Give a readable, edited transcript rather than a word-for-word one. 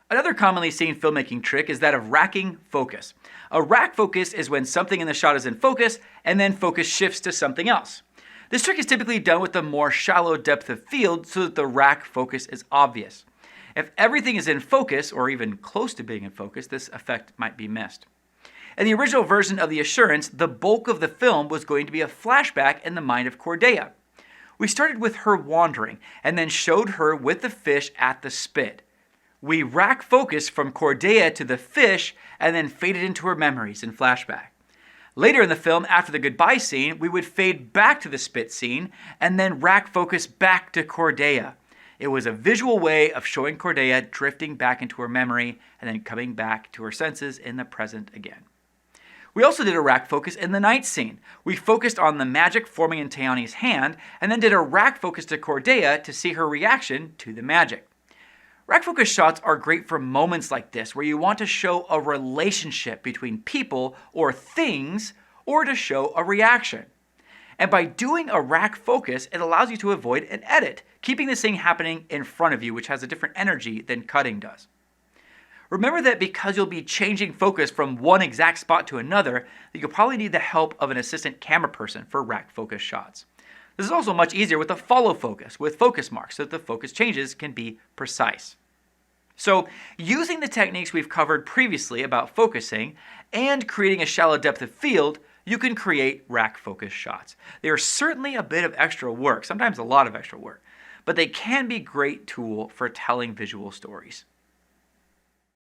Another commonly seen filmmaking trick is that of racking focus. A rack focus is when something in the shot is in focus and then focus shifts to something else. This trick is typically done with a more shallow depth of field so that the rack focus is obvious. If everything is in focus, or even close to being in focus, this effect might be missed. In the original version of The Assurance, the bulk of the film was going to be a flashback in the mind of Cordelia. We started with her wandering, and then showed her with the fish at the spit. We rack focus from Cordelia to the fish, and then faded into her memories in flashback. Later in the film, after the goodbye scene, we would fade back to the spit scene, and then rack focus back to Cordelia. It was a visual way of showing Cordelia drifting back into her memory, and then coming back to her senses in the present again. We also did a rack focus in the night scene. We focused on the magic forming in Tayani's hand, and then did a rack focus to Cordelia to see her reaction to the magic. Rack focus shots are great for moments like this, where you want to show a relationship between people or things, or to show a reaction. And by doing a rack focus, it allows you to avoid an edit, keeping this thing happening in front of you, which has a different energy than cutting does. Remember that because you'll be changing focus from one exact spot to another, that you'll probably need the help of an assistant camera person for rack focus shots. This is also much easier with a follow focus with focus marks so that the focus changes can be precise. So, using the techniques we've covered previously about focusing and creating a shallow depth of field, you can create rack focus shots. They are certainly a bit of extra work, sometimes a lot of extra work, but they can be a great tool for telling visual stories.